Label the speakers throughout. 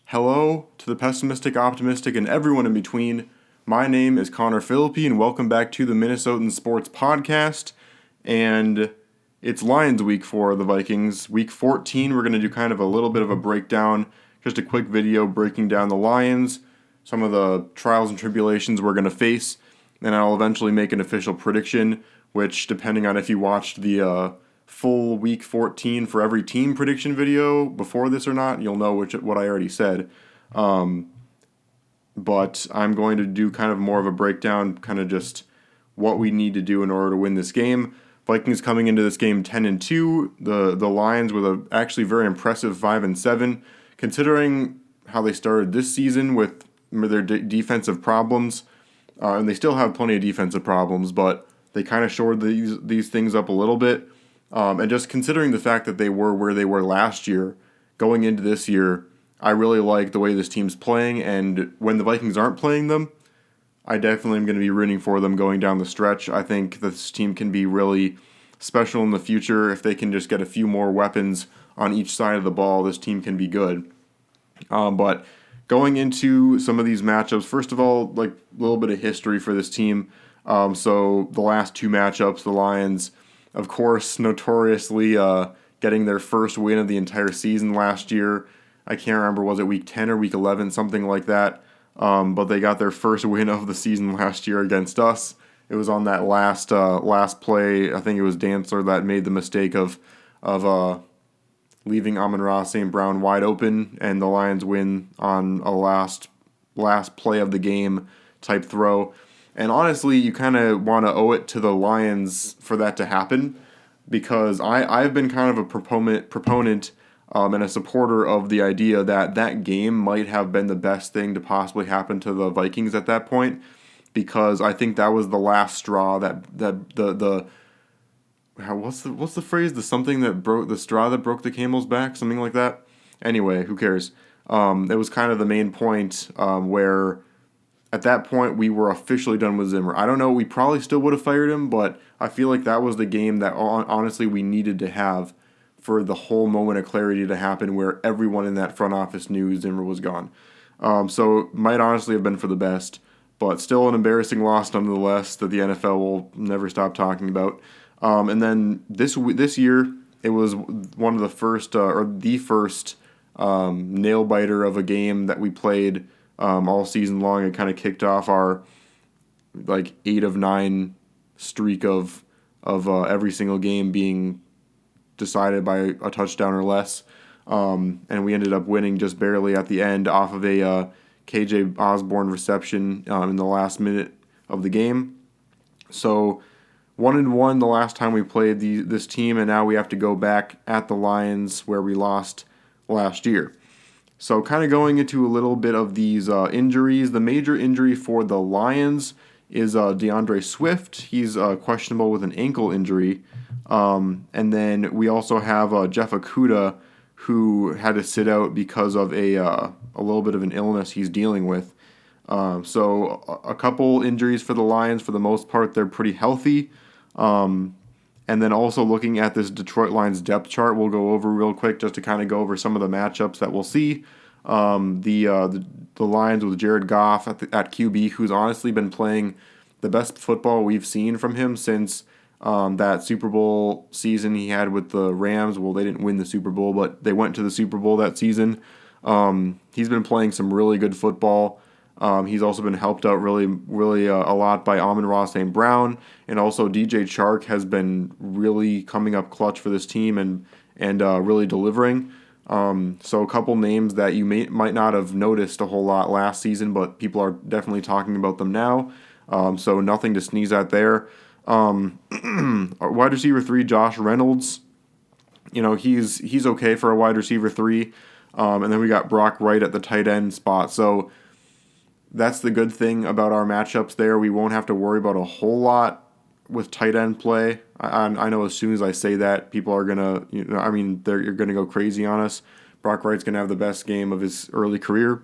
Speaker 1: Hello to the pessimistic, optimistic, and everyone in between. My name is Connor Philippi, and welcome back to the Minnesotan Sports Podcast. And it's Lions week for the Vikings. Week 14, we're going to do kind of a little bit of a breakdown, just a quick video breaking down the Lions, some of the trials and tribulations we're going to face, and I'll eventually make an official prediction, which, depending on if you watched the full week 14 for every team prediction video before this or not, you'll know what I already said. But I'm going to do kind of more of a breakdown, kind of just what we need to do in order to win this game. Vikings coming into this game 10-2. The Lions with a actually very impressive 5-7, considering how they started this season with their defensive problems, and they still have plenty of defensive problems, but they kind of shored these things up a little bit. And just considering the fact that they were where they were last year, going into this year, I really like the way this team's playing. And when the Vikings aren't playing them, I definitely am going to be rooting for them going down the stretch. I think this team can be really special in the future. If they can just get a few more weapons on each side of the ball, this team can be good. But going into some of these matchups, first of all, like a little bit of history for this team. So the last two matchups, the Lions, of course, notoriously getting their first win of the entire season last year. I can't remember, was it week 10 or week 11, something like that. But they got their first win of the season last year against us. It was on that last play. I think it was Dantzler that made the mistake of leaving Amon-Ra St. Brown wide open, and the Lions win on a last play of the game type throw. And honestly, you kind of want to owe it to the Lions for that to happen, because I've been kind of a proponent and a supporter of the idea that game might have been the best thing to possibly happen to the Vikings at that point, because I think that was the last straw what's the phrase? The straw that broke the camel's back, something like that. Anyway, who cares? It was kind of the main point where at that point we were officially done with Zimmer. I don't know, we probably still would have fired him, but I feel like that was the game that honestly we needed to have for the whole moment of clarity to happen, where everyone in that front office knew Zimmer was gone. So it might honestly have been for the best, but still an embarrassing loss nonetheless that the NFL will never stop talking about. And then this year, it was one of the first, or the first nail biter of a game that we played all season long. It kind of kicked off our 8 of 9 streak of every single game being decided by a touchdown or less. And we ended up winning just barely at the end off of a KJ Osborne reception in the last minute of the game. So 1-1 the last time we played this team, and now we have to go back at the Lions where we lost last year. So kind of going into a little bit of these injuries. The major injury for the Lions is DeAndre Swift. He's questionable with an ankle injury. And then we also have Jeff Okudah, who had to sit out because of a little bit of an illness he's dealing with. So a couple injuries for the Lions. For the most part, they're pretty healthy. And then also looking at this Detroit Lions depth chart, we'll go over real quick just to kind of go over some of the matchups that we'll see. The Lions with Jared Goff at QB, who's honestly been playing the best football we've seen from him since that Super Bowl season he had with the Rams. Well, they didn't win the Super Bowl, but they went to the Super Bowl that season. He's been playing some really good football. He's also been helped out really a lot by Amon-Ra St. Brown, and also DJ Chark has been really coming up clutch for this team and really delivering. So a couple names that you might not have noticed a whole lot last season, but people are definitely talking about them now. So nothing to sneeze at there. Wide receiver 3, Josh Reynolds. He's okay for a wide receiver 3. And then we got Brock Wright at the tight end spot. So that's the good thing about our matchups there. We won't have to worry about a whole lot with tight end play. I know as soon as I say that, people are going to, you're going to go crazy on us. Brock Wright's going to have the best game of his early career.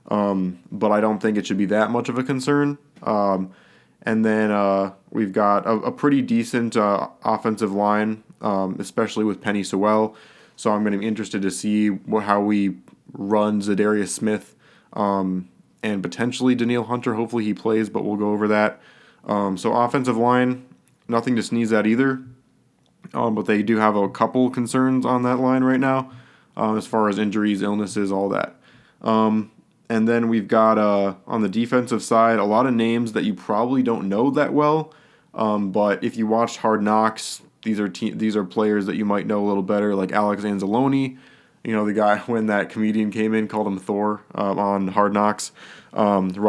Speaker 1: But I don't think it should be that much of a concern. And then we've got a pretty decent offensive line, especially with Penny Sewell. So I'm going to be interested to see how we run Zadarius Smith and potentially Daniil Hunter. Hopefully he plays, but we'll go over that. So offensive line, nothing to sneeze at either. But they do have a couple concerns on that line right now, as far as injuries, illnesses, all that. And then we've got on the defensive side a lot of names that you probably don't know that well. But if you watched Hard Knocks, these are players that you might know a little better, like Alex Anzalone. You know, the guy when that comedian came in called him Thor on Hard Knocks. Malcolm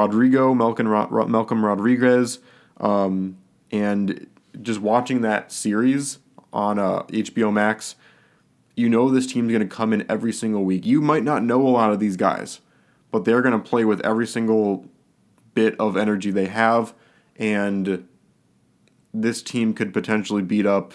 Speaker 1: Rodriguez, and just watching that series on HBO Max, you know this team's going to come in every single week. You might not know a lot of these guys, but they're going to play with every single bit of energy they have, and this team could potentially beat up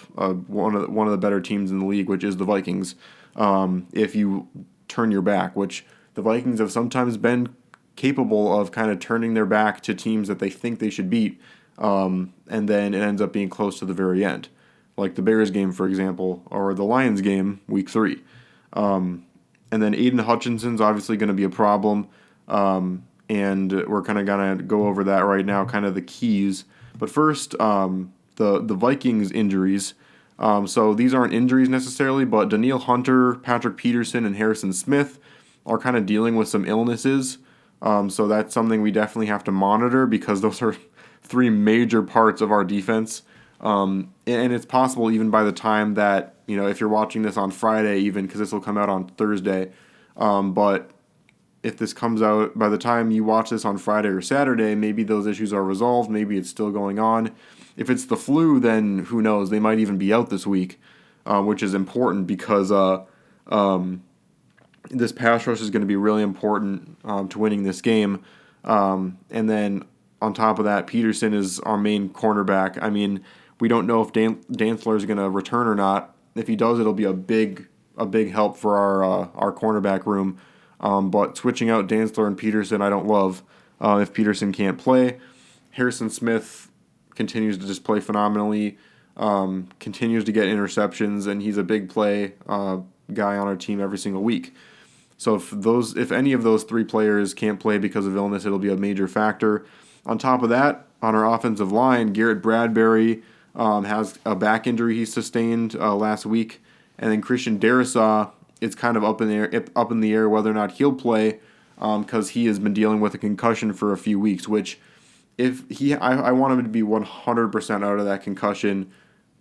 Speaker 1: one of the better teams in the league, which is the Vikings, if you turn your back, which the Vikings have sometimes been capable of kind of turning their back to teams that they think they should beat, and then it ends up being close to the very end, like the Bears game, for example, or the Lions game, week 3. And then Aiden Hutchinson's obviously going to be a problem, and we're kind of going to go over that right now, kind of the keys. But first, the Vikings injuries. So these aren't injuries necessarily, but Daniil Hunter, Patrick Peterson, and Harrison Smith are kind of dealing with some illnesses. So that's something we definitely have to monitor because those are 3 major parts of our defense. And it's possible even by the time that, you know, if you're watching this on Friday even, because this will come out on Thursday, but if this comes out by the time you watch this on Friday or Saturday, maybe those issues are resolved, maybe it's still going on. If it's the flu, then who knows, they might even be out this week, which is important because this pass rush is going to be really important to winning this game. And then on top of that, Peterson is our main cornerback. I mean, we don't know if Dantzler is going to return or not. If he does, it'll be a big help for our cornerback room. But switching out Dantzler and Peterson, I don't love if Peterson can't play. Harrison Smith continues to just play phenomenally, continues to get interceptions, and he's a big play guy on our team every single week. So if any of those 3 players can't play because of illness, it'll be a major factor. On top of that, on our offensive line, Garrett Bradbury has a back injury he sustained last week, and then Christian Darrisaw, it's kind of up in the air whether or not he'll play because he has been dealing with a concussion for a few weeks. Which, I want him to be 100% out of that concussion.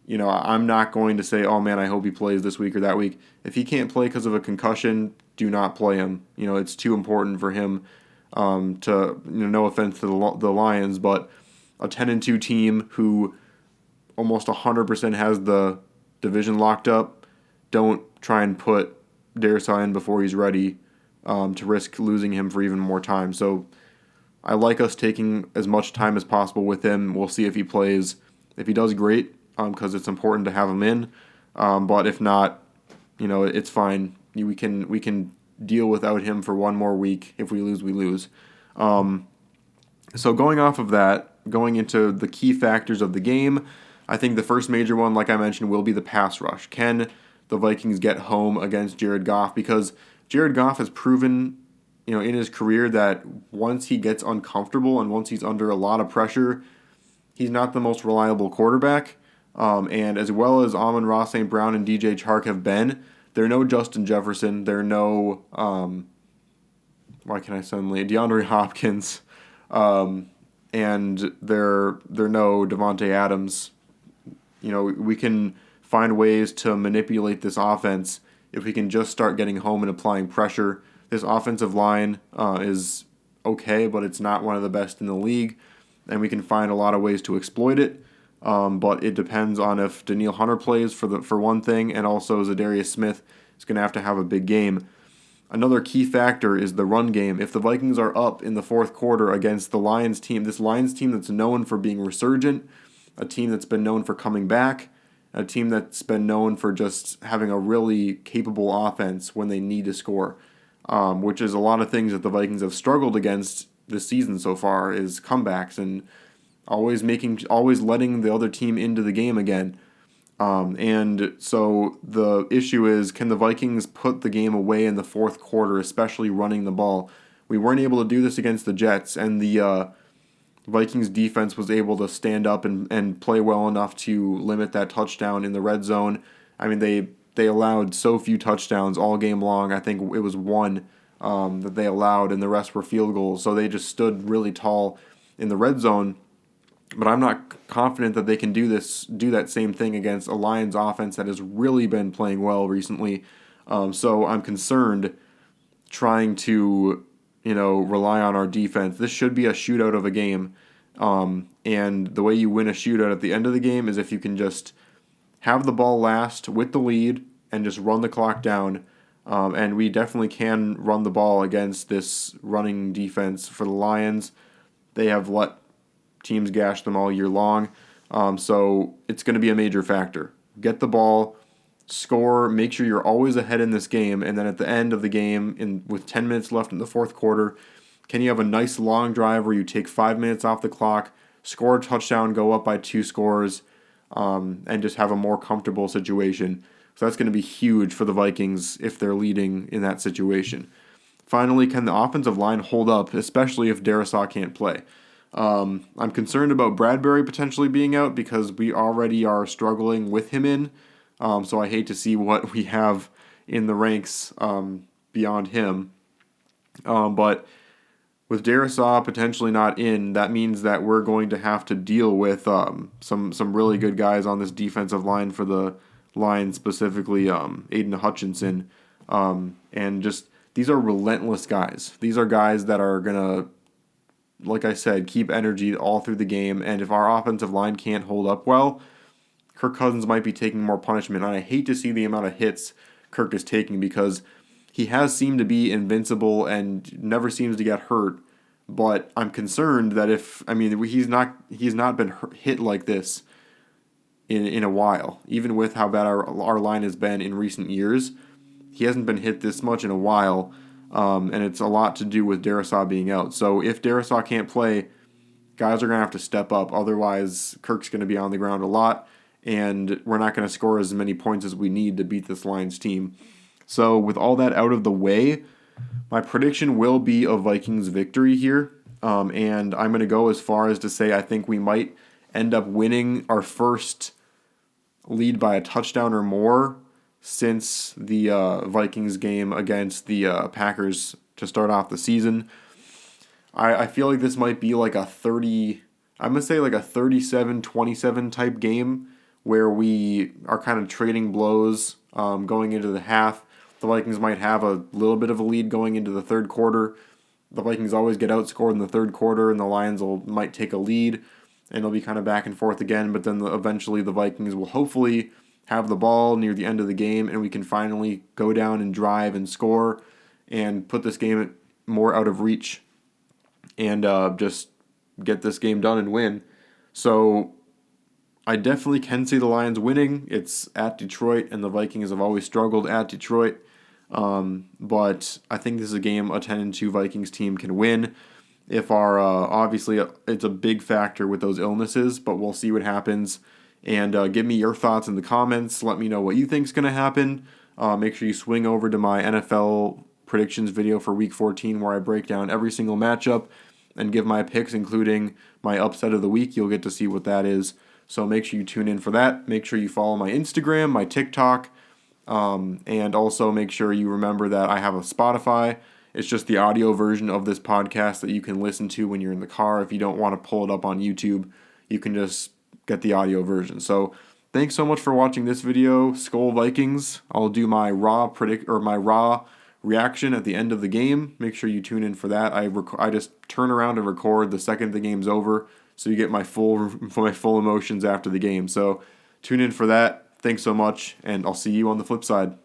Speaker 1: You know, I'm not going to say, oh man, I hope he plays this week or that week. If he can't play because of a concussion, do not play him. You know, it's too important for him to, no offense to the Lions, but a 10-2 team who almost 100% has the division locked up, don't try and put Darrisaw in before he's ready to risk losing him for even more time. So I like us taking as much time as possible with him. We'll see if he plays. If he does, great, because it's important to have him in. But if not, it's fine. We can deal without him for one more week. If we lose, we lose. So going off of that, going into the key factors of the game, I think the first major one, like I mentioned, will be the pass rush. Can the Vikings get home against Jared Goff? Because Jared Goff has proven, in his career that once he gets uncomfortable and once he's under a lot of pressure, he's not the most reliable quarterback. And as well as Amon-Ra St. Brown and DJ Chark have been, they're no Justin Jefferson. They're no, DeAndre Hopkins. And they're no Devontae Adams. We can find ways to manipulate this offense if we can just start getting home and applying pressure. This offensive line is okay, but it's not one of the best in the league, and we can find a lot of ways to exploit it. But it depends on if Daniil Hunter plays for one thing, and also Zadarius Smith is going to have a big game. Another key factor is the run game. If the Vikings are up in the fourth quarter against the Lions team, this Lions team that's known for being resurgent, a team that's been known for coming back, a team that's been known for just having a really capable offense when they need to score, which is a lot of things that the Vikings have struggled against this season so far, is comebacks and always letting the other team into the game again. And so the issue is, can the Vikings put the game away in the fourth quarter, especially running the ball? We weren't able to do this against the Jets, and the Vikings defense was able to stand up and play well enough to limit that touchdown in the red zone. I mean, they allowed so few touchdowns all game long. I think it was one that they allowed, and the rest were field goals. So they just stood really tall in the red zone. But I'm not confident that they can do that same thing against a Lions offense that has really been playing well recently. So I'm concerned trying to, rely on our defense. This should be a shootout of a game. And the way you win a shootout at the end of the game is if you can just have the ball last with the lead and just run the clock down. And we definitely can run the ball against this running defense for the Lions. They have let teams gash them all year long. So it's going to be a major factor. Get the ball, score, make sure you're always ahead in this game, and then at the end of the game, with 10 minutes left in the fourth quarter, can you have a nice long drive where you take 5 minutes off the clock, score a touchdown, go up by 2 scores, and just have a more comfortable situation. So that's going to be huge for the Vikings if they're leading in that situation. Finally, can the offensive line hold up, especially if Darisaw can't play? I'm concerned about Bradbury potentially being out because we already are struggling with him in. So I hate to see what we have in the ranks beyond him. But with Darisaw potentially not in, that means that we're going to have to deal with some really good guys on this defensive line for the Lions, specifically Aiden Hutchinson. And just these are relentless guys. These are guys that are going to, like I said, keep energy all through the game. And if our offensive line can't hold up well, Kirk Cousins might be taking more punishment. And I hate to see the amount of hits Kirk is taking because he has seemed to be invincible and never seems to get hurt. But I'm concerned that he's not been hit like this in a while. Even with how bad our line has been in recent years, he hasn't been hit this much in a while. And it's a lot to do with Darisaw being out. So if Darisaw can't play, guys are going to have to step up. Otherwise, Kirk's going to be on the ground a lot, and we're not going to score as many points as we need to beat this Lions team. So with all that out of the way, my prediction will be a Vikings victory here. And I'm going to go as far as to say I think we might end up winning our first lead by a touchdown or more since the Vikings game against the Packers to start off the season. I feel like this might be like a 37-27 type game where we are kind of trading blows going into the half. The Vikings might have a little bit of a lead going into the third quarter. The Vikings always get outscored in the third quarter, and the Lions might take a lead, and it'll be kind of back and forth again. But then eventually the Vikings will hopefully have the ball near the end of the game, and we can finally go down and drive and score and put this game more out of reach and just get this game done and win. So I definitely can see the Lions winning. It's at Detroit, and the Vikings have always struggled at Detroit. But I think this is a game a 10-2 Vikings team can win. If our obviously it's a big factor with those illnesses, but we'll see what happens. And give me your thoughts in the comments. Let me know what you think is going to happen. Make sure you swing over to my NFL predictions video for Week 14 where I break down every single matchup and give my picks, including my upset of the week. You'll get to see what that is. So make sure you tune in for that. Make sure you follow my Instagram, my TikTok, and also make sure you remember that I have a Spotify. It's just the audio version of this podcast that you can listen to when you're in the car. If you don't want to pull it up on YouTube, you can just get the audio version. So thanks so much for watching this video. SKOL Vikings. I'll do my raw reaction at the end of the game. Make sure you tune in for that. I just turn around and record the second the game's over, so you get my full emotions after the game. So tune in for that. Thanks so much, and I'll see you on the flip side.